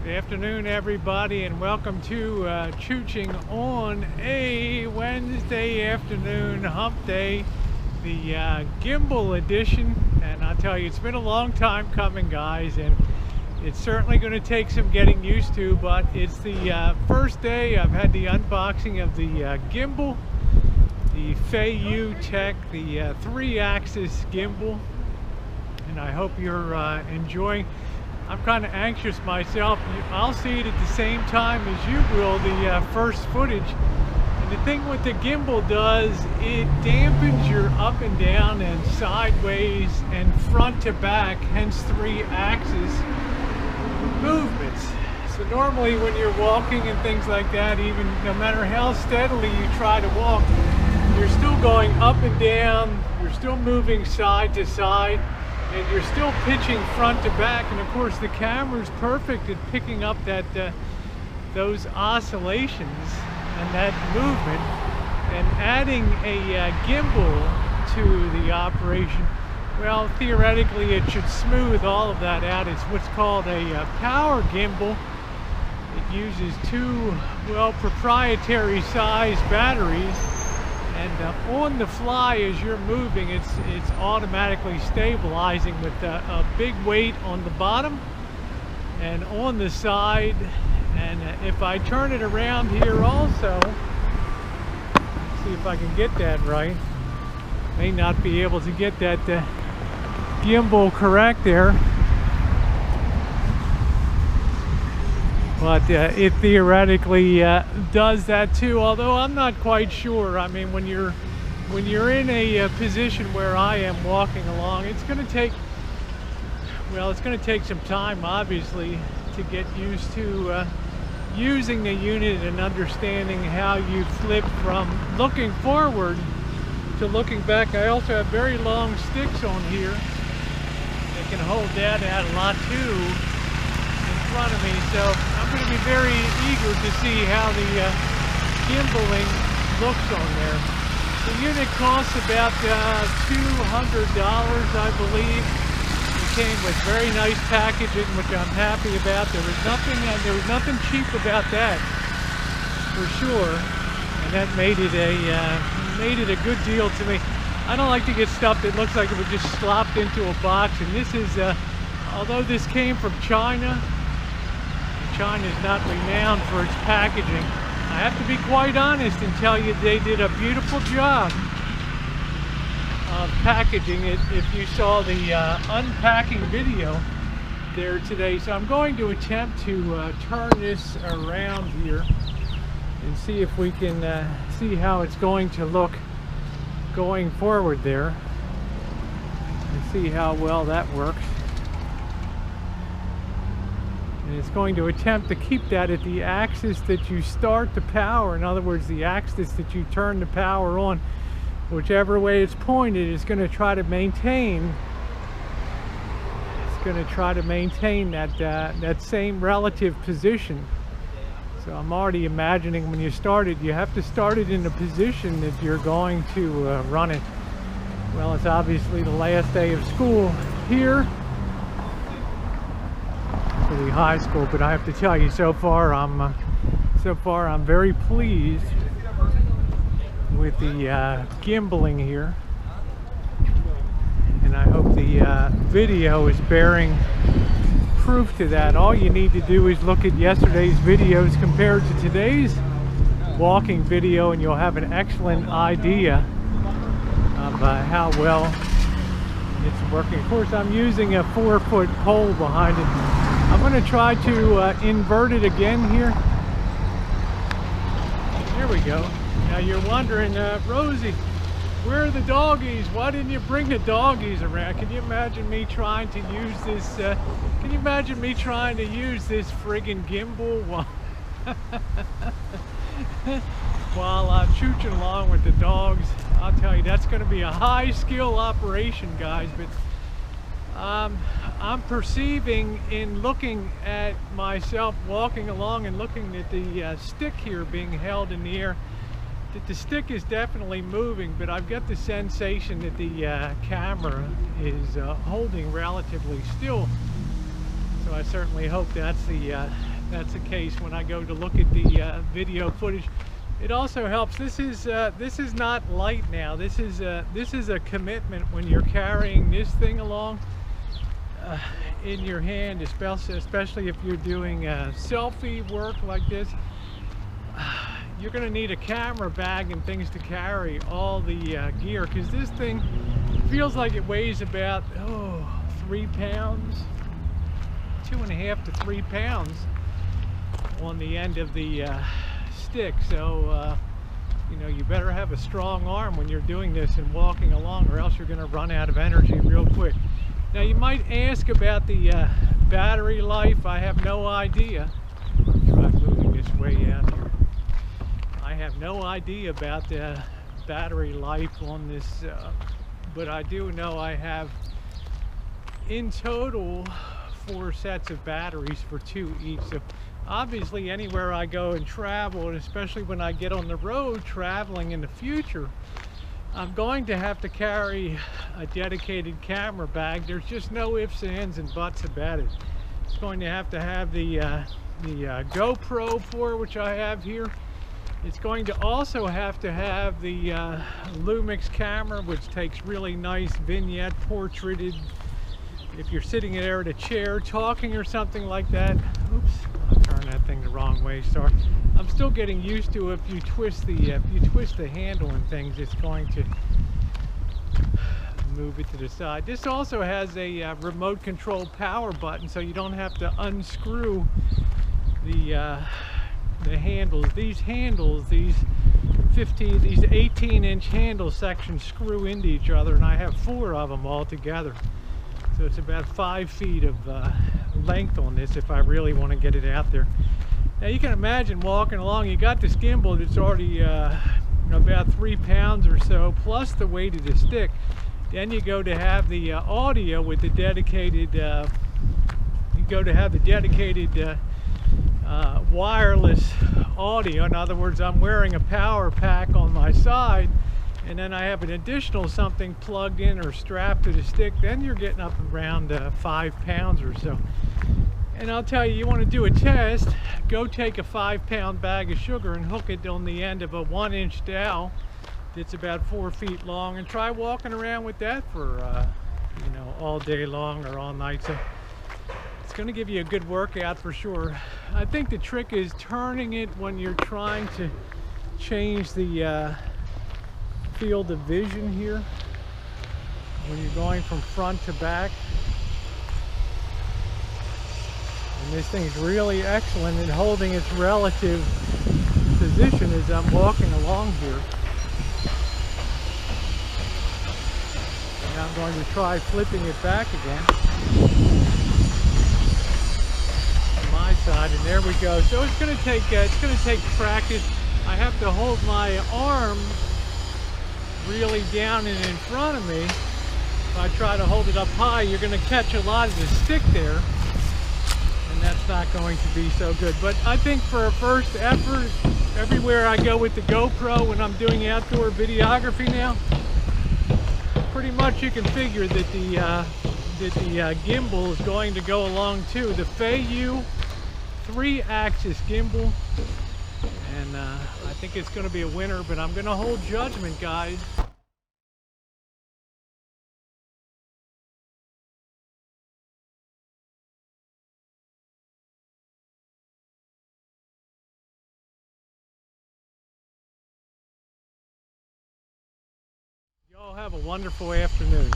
Good afternoon, everybody, and welcome to Chooching on a Wednesday afternoon, hump day, the Gimbal edition. And I'll tell you, it's been a long time coming, guys, and it's certainly going to take some getting used to, but it's the first day I've had the unboxing of the Gimbal, the Fei Tech, the 3-axis gimbal, and I hope you're enjoying. I'm kind of anxious myself. I'll see it at the same time as you will, the first footage. And the thing with the gimbal does, it dampens your up and down and sideways and front to back, hence 3-axis movements. So normally when you're walking and things like that, even no matter how steadily you try to walk, you're still going up and down, you're still moving side to side, and you're still pitching front to back. And of course the camera's perfect at picking up that those oscillations and that movement, and adding a gimbal to the operation, well, theoretically it should smooth all of that out. It's what's called a power gimbal. It uses two, well, proprietary size batteries, and on the fly as you're moving, it's automatically stabilizing with a big weight on the bottom and on the side. And if I turn it around here also, see if I can get that right. May not be able to get that gimbal correct there, but it theoretically does that too, although I'm not quite sure. I mean, when you're in a position where I am walking along, it's going to take, well, it's going to take some time, obviously, to get used to using the unit and understanding how you flip from looking forward to looking back. I also have very long sticks on here that can hold that out a lot too in front of me, so I'm going to be very eager to see how the gimbaling looks on there. The unit costs about $200, I believe. It came with very nice packaging, which I'm happy about. There was nothing cheap about that, for sure, and that made it a good deal to me. I don't like to get stuff that looks like it was just slopped into a box, and this is, although this came from China, China is not renowned for its packaging. I have to be quite honest and tell you they did a beautiful job of packaging it, if you saw the unpacking video there today. So I'm going to attempt to turn this around here and see if we can see how it's going to look going forward there, and see how well that works. And it's going to attempt to keep that at the axis that you start the power. In other words, the axis that you turn the power on, whichever way it's pointed, is going to try to maintain. It's going to try to maintain that same relative position. So I'm already imagining when you start it, you have to start it in the position that you're going to run it. Well, it's obviously the last day of school here for the high school, but I have to tell you, so far I'm very pleased with the gimbaling here, and I hope the video is bearing proof to that. All you need to do is look at yesterday's videos compared to today's walking video, and you'll have an excellent idea of how well it's working. Of course, I'm using a 4-foot pole behind it. I'm going to try to invert it again here. There we go. Now you're wondering, Rosie, where are the doggies? Why didn't you bring the doggies around? Can you imagine me trying to use this? Can you imagine me trying to use this friggin' gimbal while I'm chooching along with the dogs? I'll tell you, that's going to be a high skill operation, guys. But I'm perceiving, in looking at myself walking along and looking at the stick here being held in the air, that the stick is definitely moving, but I've got the sensation that the camera is holding relatively still. So I certainly hope that's that's the case when I go to look at the video footage. It also helps. This is not light now. This is a commitment when you're carrying this thing along in your hand, especially if you're doing selfie work like this. You're going to need a camera bag and things to carry all the gear, because this thing feels like it weighs about 3 pounds, 2.5 to 3 pounds on the end of the stick. So you know, you better have a strong arm when you're doing this and walking along, or else you're going to run out of energy real quick. Now you might ask about the battery life. I have no idea. Try moving this way out here. I have no idea about the battery life on this, but I do know I have in total 4 sets of batteries for 2 each. So obviously anywhere I go and travel, and especially when I get on the road traveling in the future, I'm going to have to carry a dedicated camera bag. There's just no ifs, ands, and buts about it. It's going to have the GoPro for, which I have here. It's going to also have the Lumix camera, which takes really nice vignette, portraited. If you're sitting there at a chair talking or something like that. Oops, I turned that thing the wrong way. Sorry. I'm still getting used to if you twist the handle and things, it's going to move it to the side. This also has a remote control power button, so you don't have to unscrew the handles. These 18-inch handle sections screw into each other, and I have 4 of them all together. So it's about 5 feet of length on this if I really want to get it out there. Now you can imagine walking along, you got this gimbal that's already about 3 pounds or so, plus the weight of the stick. Then you go to have the audio with the dedicated, wireless audio. In other words, I'm wearing a power pack on my side, and then I have an additional something plugged in or strapped to the stick. Then you're getting up around 5 pounds or so. And I'll tell you, you want to do a test, go take a 5-pound bag of sugar and hook it on the end of a 1-inch dowel that's about 4 feet long, and try walking around with that for all day long or all night. So it's going to give you a good workout for sure. I think the trick is turning it when you're trying to change the field of vision here, when you're going from front to back. And this thing's really excellent in holding its relative position as I'm walking along here. Now I'm going to try flipping it back again to my side, and there we go. So it's going to take practice. I have to hold my arm really down and in front of me. If I try to hold it up high, you're going to catch a lot of the stick there, and that's not going to be so good. But I think for a first effort, everywhere I go with the GoPro when I'm doing outdoor videography now, pretty much you can figure that the gimbal is going to go along too. The Feiyu 3-axis gimbal, and I think it's going to be a winner, but I'm going to hold judgment, guys. Y'all have a wonderful afternoon.